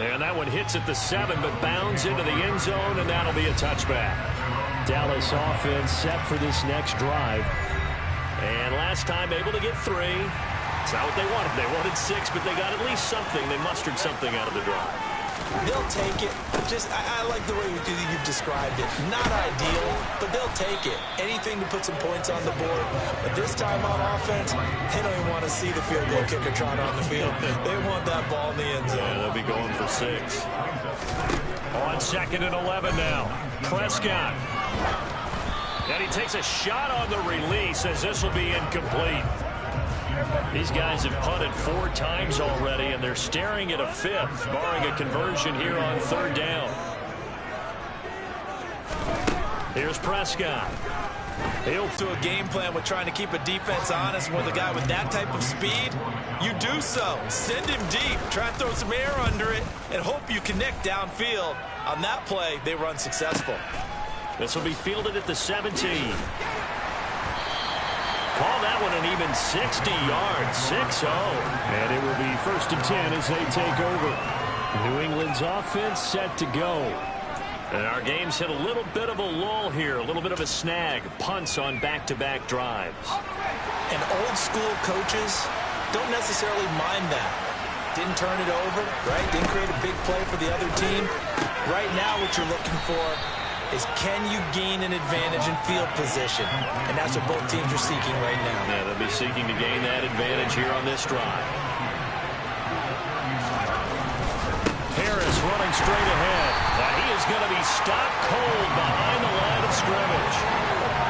And that one hits at the 7, but bounds into the end zone, and that'll be a touchback. Dallas offense set for this next drive. And last time able to get 3. It's not what they wanted. They wanted 6, but they got at least something. They mustered something out of the drive. They'll take it. I like the way you've described it. Not ideal, but they'll take it. Anything to put some points on the board. But this time on offense, they don't even want to see the field goal kicker trot on the field. They want that ball in the end zone. Yeah, they'll be going for 6. On 2nd and 11 now. Prescott. And he takes a shot on the release as this will be incomplete. These guys have punted 4 times already, and they're staring at a 5th, barring a conversion here on 3rd down. Here's Prescott. He'll do a game plan with trying to keep a defense honest with a guy with that type of speed. You do so. Send him deep. Try and throw some air under it and hope you connect downfield. On that play, they were unsuccessful. This will be fielded at the 17. Call that one an even 60 yards, 6-0. And it will be 1st and 10 as they take over. New England's offense set to go. And our game's hit a little bit of a lull here, a little bit of a snag. Punts on back-to-back drives. And old school coaches don't necessarily mind that. Didn't turn it over, right? Didn't create a big play for the other team. Right now what you're looking for is can you gain an advantage in field position? And that's what both teams are seeking right now. Yeah, they'll be seeking to gain that advantage here on this drive. Harris running straight ahead. Now he is going to be stopped cold behind the line of scrimmage.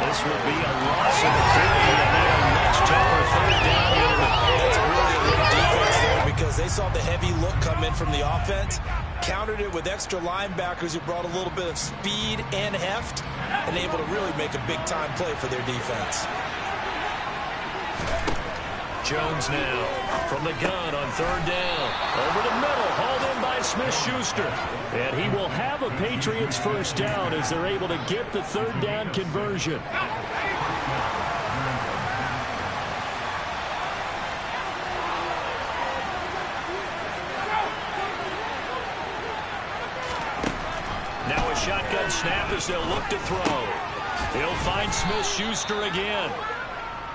This would be a loss of the 50, and they are much tougher 3rd down unit. That's a really good defense there because they saw the heavy look come in from the offense, countered it with extra linebackers who brought a little bit of speed and heft, and able to really make a big-time play for their defense. Jones now from the gun on 3rd down. Over the middle, hauled in by Smith-Schuster. And he will have a Patriots 1st down as they're able to get the 3rd down conversion. Now a shotgun snap as they'll look to throw. He'll find Smith-Schuster again.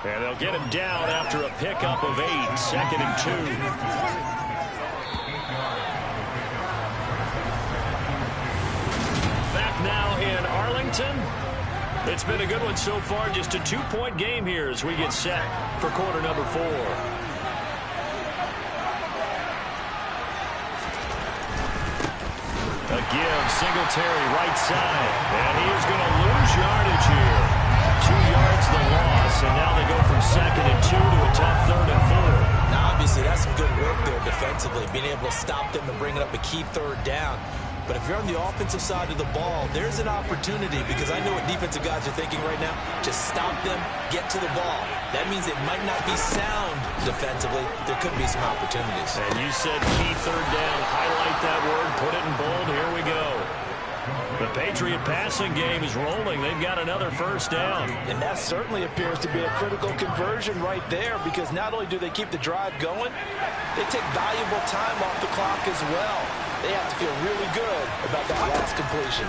And they'll get him down after a pickup of 8, 2nd and 2. Back now in Arlington. It's been a good one so far. Just a 2-point game here as we get set for quarter number 4. A give, Singletary right side. And he is going to lose yardage here. 2 yards the loss, and now they go from 2nd and 2 to a tough 3rd and 4. Now, obviously, that's some good work there defensively, being able to stop them and bring it up a key 3rd down. But if you're on the offensive side of the ball, there's an opportunity because I know what defensive guys are thinking right now. Just stop them, get to the ball. That means it might not be sound defensively. There could be some opportunities. And you said key 3rd down. Highlight that word, put it in bold. Here we go. The Patriot passing game is rolling. They've got another first down. And that certainly appears to be a critical conversion right there, because not only do they keep the drive going, they take valuable time off the clock as well. They have to feel really good about that last completion.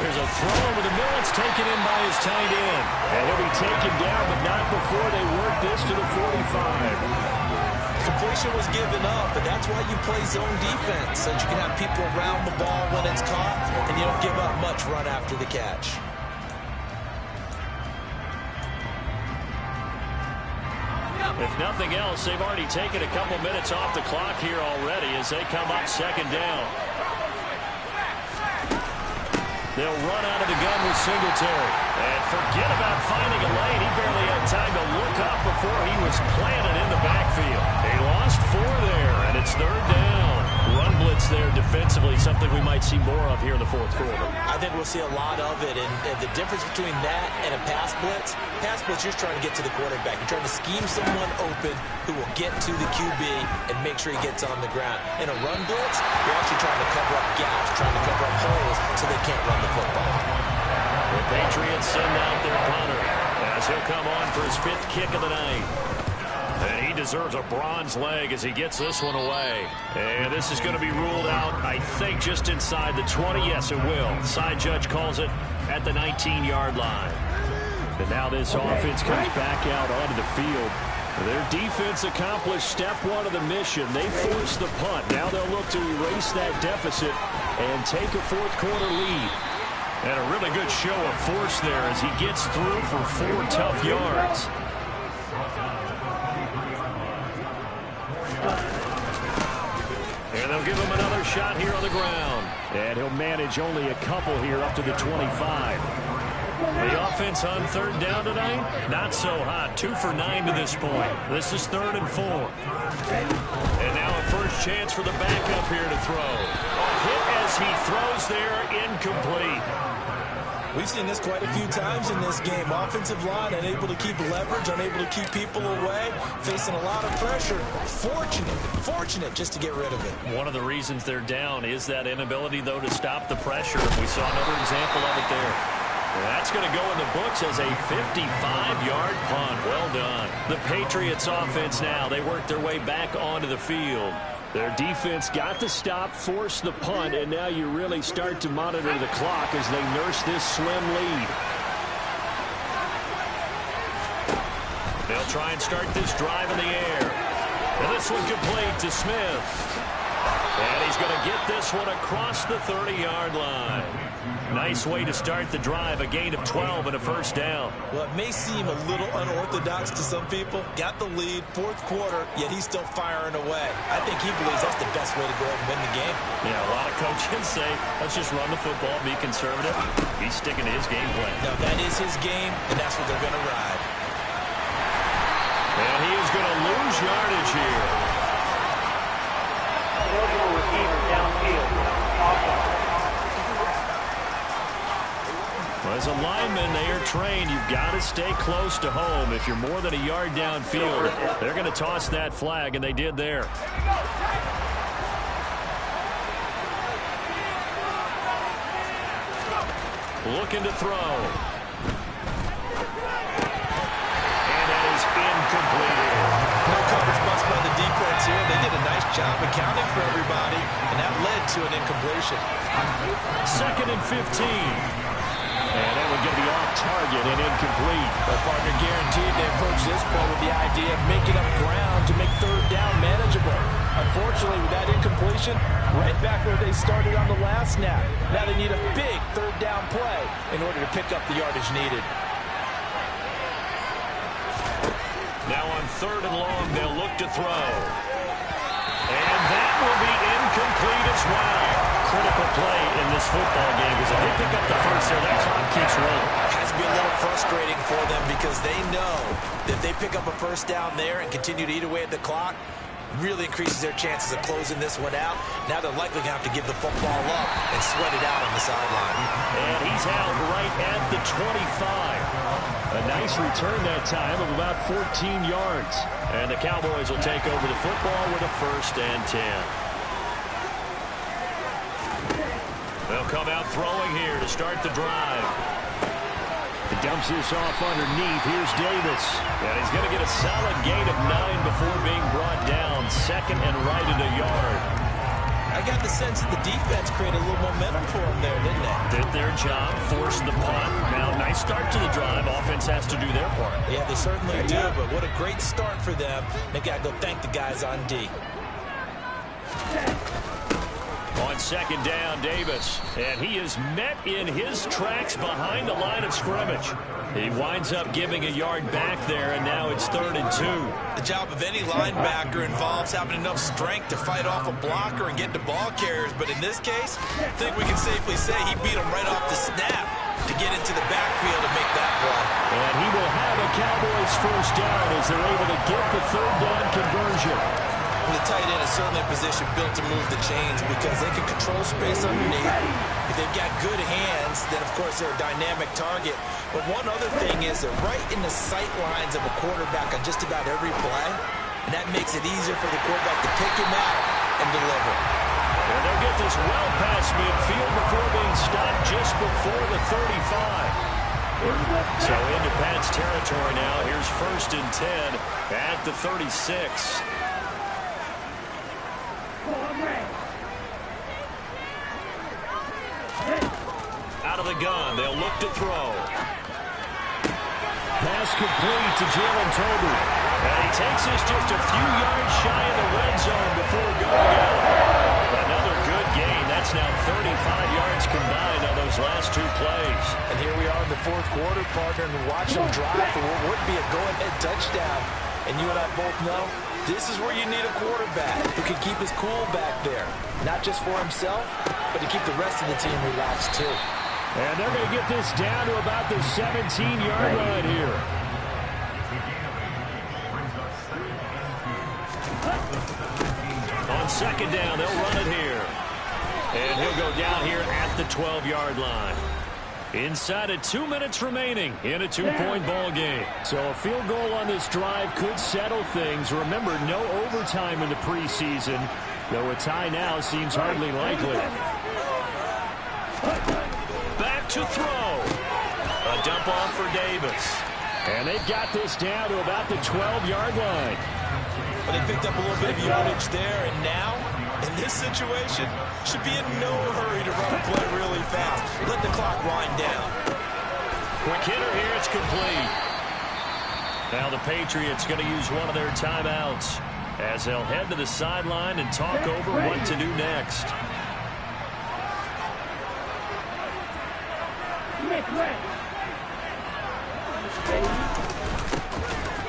There's a throw over the middle. It's taken in by his tight end. And he'll be taken down, but not before they work this to the 45. Completion was given up, but that's why you play zone defense, so that you can have people around the ball when it's caught, and you don't give up much run after the catch. If nothing else, they've already taken a couple minutes off the clock here already as they come up second down. They'll run out of the gun with Singletary. And forget about finding a lane. He barely had time to look up before he was planted in the backfield. They lost 4 there, and it's third down. Run blitz there defensively, something we might see more of here in the fourth quarter. I think we'll see a lot of it, and the difference between that and a pass blitz, you're trying to get to the quarterback. You're trying to scheme someone open who will get to the QB and make sure he gets on the ground. In a run blitz, you're actually trying to cover up gaps, trying to cover up holes so they can't run the football. The Patriots send out their punter as he'll come on for his 5th kick of the night. And he deserves a bronze leg as he gets this one away. And this is going to be ruled out, I think, just inside the 20. Yes, it will. Side judge calls it at the 19-yard line. And now this offense comes back out onto the field. Their defense accomplished step 1 of the mission. They forced the punt. Now they'll look to erase that deficit and take a fourth-quarter lead. And a really good show of force there as he gets through for 4 tough yards. And they'll give him another shot here on the ground. And he'll manage only a couple here up to the 25. The offense on third down tonight, not so hot. 2 for 9 to this point. This is 3rd and 4. And now a first chance for the backup here to throw. A hit as he throws there, incomplete. We've seen this quite a few times in this game. Offensive line unable to keep leverage, unable to keep people away, facing a lot of pressure. Fortunate just to get rid of it. One of the reasons they're down is that inability, though, to stop the pressure. We saw another example of it there. That's going to go in the books as a 55-yard punt. Well done. The Patriots offense now, they work their way back onto the field. Their defense got the stop, forced the punt, and now you really start to monitor the clock as they nurse this slim lead. They'll try and start this drive in the air. And this one complete to Smith. And he's going to get this one across the 30-yard line. Nice way to start the drive, a gain of 12 and a first down. Well, it may seem a little unorthodox to some people. Got the lead, 4th quarter, yet he's still firing away. I think he believes that's the best way to go ahead and win the game. Yeah, a lot of coaches say, let's just run the football, be conservative. He's sticking to his game plan. Now, that is his game, and that's what they're going to ride. And he is going to lose yardage here. As a lineman, they are trained. You've got to stay close to home. If you're more than a yard downfield, they're going to toss that flag, and they did there. Looking to throw. And that is incomplete. No coverage bust by the defense here. They did a nice job accounting for everybody, and that led to an incompletion. 2nd and 15. And that would get the off target and incomplete. Our partner guaranteed they approach this point with the idea of making up ground to make third down manageable. Unfortunately, with that incompletion, right back where they started on the last snap. Now they need a big third down play in order to pick up the yardage needed. Now on 3rd and long, they'll look to throw. And that will be incomplete as well. Critical play in this football game because if they pick up the first there, that clock keeps rolling. Has to be a little frustrating for them because they know that if they pick up a first down there and continue to eat away at the clock, really increases their chances of closing this one out. Now they're likely going to have to give the football up and sweat it out on the sideline. And he's out right at the 25. A nice return that time of about 14 yards. And the Cowboys will take over the football with a 1st and 10. throwing here to start the drive. He dumps this off underneath. Here's Davis. And he's going to get a solid gain of 9 before being brought down. Second and right at a yard. I got the sense that the defense created a little momentum for him there, didn't they? Did their job, forced the punt. Now, nice start to the drive. Offense has to do their part. Yeah, they certainly do, but what a great start for them. They got to go thank the guys on D. On second down, Davis. And he is met in his tracks behind the line of scrimmage. He winds up giving a yard back there, and now it's 3rd and 2. The job of any linebacker involves having enough strength to fight off a blocker and get to ball carriers. But in this case, I think we can safely say he beat him right off the snap to get into the backfield and make that play. And he will have a Cowboys first down as they're able to get the 3rd down conversion. The tight end is certainly a position built to move the chains because they can control space underneath. If they've got good hands, then of course they're a dynamic target. But one other thing is they're right in the sight lines of a quarterback on just about every play, and that makes it easier for the quarterback to pick him out and deliver. And they'll get this well past midfield before being stopped just before the 35. So into Pat's territory now. Here's 1st and 10 at the 36. Out of the gun, they'll look to throw. Pass complete to Jalen Tolbert. And he takes this just a few yards shy of the red zone before going out. Another good gain. That's now 35 yards combined on those last 2 plays. And here we are in the 4th quarter, partner, and watch them drive for what would be a go-ahead touchdown. And you and I both know this is where you need a quarterback who can keep his cool back there. Not just for himself, but to keep the rest of the team relaxed too. And they're going to get this down to about the 17-yard line here. On second down, they'll run it here. And he'll go down here at the 12-yard line. Inside of 2 minutes remaining in a 2-point ball game. So a field goal on this drive could settle things. Remember, no overtime in the preseason, though a tie now seems hardly likely. Back to throw. A dump off for Davis. And they've got this down to about the 12-yard line. But they picked up a little bit of yardage there, and now, in this situation, should be in no hurry to run a play really fast. Let the clock wind down. Quick hitter here, it's complete. Now the Patriots going to use one of their timeouts as they'll head to the sideline and talk over what to do next.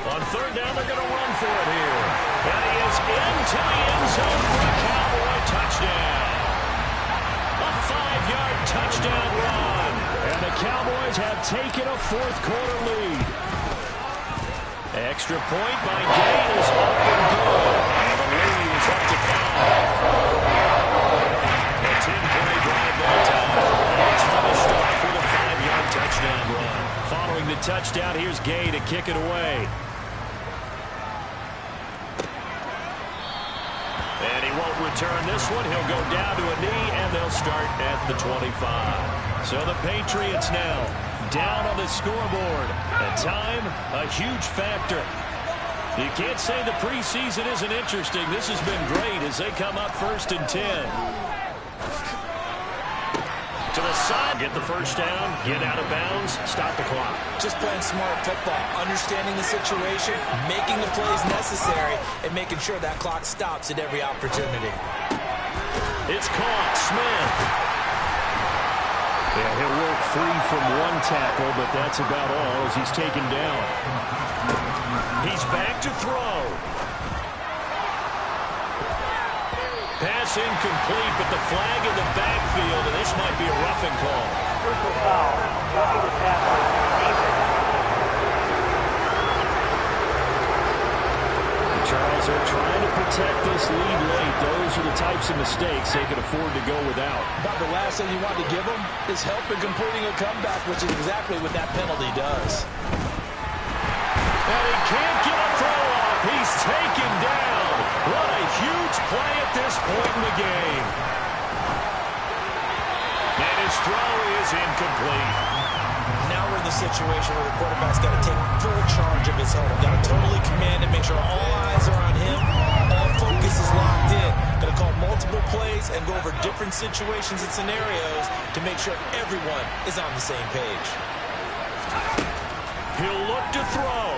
On 3rd down, they're going to run for it here. And he is into the end zone for a Cowboy touchdown. A 5-yard touchdown run. And the Cowboys have taken a 4th quarter lead. Extra point by Gay is up and good. And the lead is up to 5. A 10-play drive that time. And it's finished off with a 5-yard touchdown run. Following the touchdown, here's Gay to kick it away. And he won't return this one. He'll go down to a knee, and they'll start at the 25. So the Patriots now down on the scoreboard. And time, a huge factor. You can't say the preseason isn't interesting. This has been great as they come up 1st and 10. To the side, get the first down, get out of bounds, stop the clock. Just playing smart football, understanding the situation, making the plays necessary, and making sure that clock stops at every opportunity. It's caught, Smith. Yeah, he'll work free from one tackle, but that's about all as he's taken down. He's back to throw. Pass incomplete, but the flag in the backfield, and this might be a roughing call. Personal foul, roughing the passer. Charles, they're trying to protect this lead late. Those are the types of mistakes they can afford to go without. About the last thing you want to give them is help in completing a comeback, which is exactly what that penalty does. And he can't get a throw off. He's taken down. What a huge play at this point in the game. And his throw is incomplete. Now we're in the situation where the quarterback's got to take full charge of his helmet. Got to totally command it, make sure all eyes are on him. All focus is locked in. Going to call multiple plays and go over different situations and scenarios to make sure everyone is on the same page. He'll look to throw.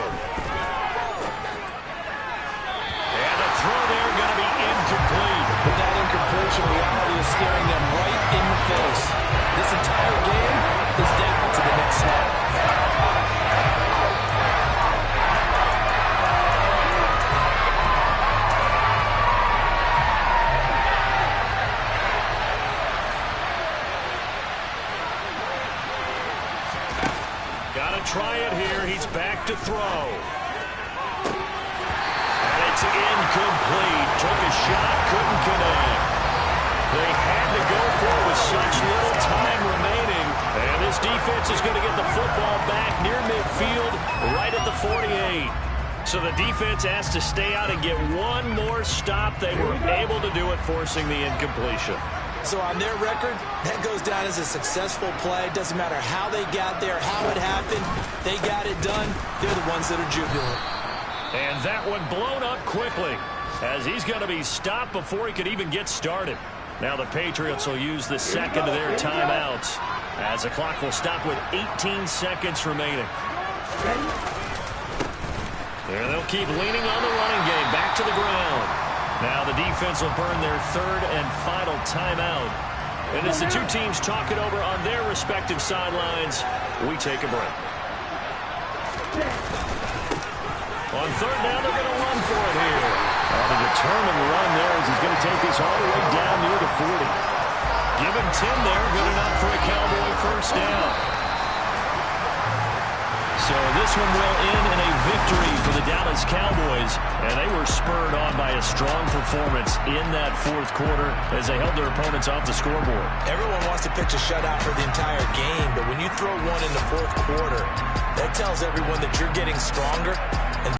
And the throw there going to be incomplete. But that incompletion reality is staring them right in the face. This entire game is down to the next snap. Gotta try it here. He's back to throw. And it's incomplete. Took a shot, couldn't connect. They had to go for it with such little time remaining. And this defense is going to get the football back near midfield, right at the 48. So the defense has to stay out and get one more stop. They were able to do it, forcing the incompletion. So on their record, that goes down as a successful play. Doesn't matter how they got there, how it happened. They got it done. They're the ones that are jubilant. And that one blown up quickly, as he's going to be stopped before he could even get started. Now the Patriots will use the second of their timeouts, as the clock will stop with 18 seconds remaining. There they'll keep leaning on the running game, back to the ground. Now the defense will burn their third and final timeout. And as the two teams talk it over on their respective sidelines, we take a break. On third down, they're going to run for it here. On a determined run there as he's going to take this all the way down near the 40. Give him 10 there, good enough for a Cowboy first down. So this one will end in a victory for the Dallas Cowboys, and they were spurred on by a strong performance in that fourth quarter as they held their opponents off the scoreboard. Everyone wants to pitch a shutout for the entire game, but when you throw one in the fourth quarter, that tells everyone that you're getting stronger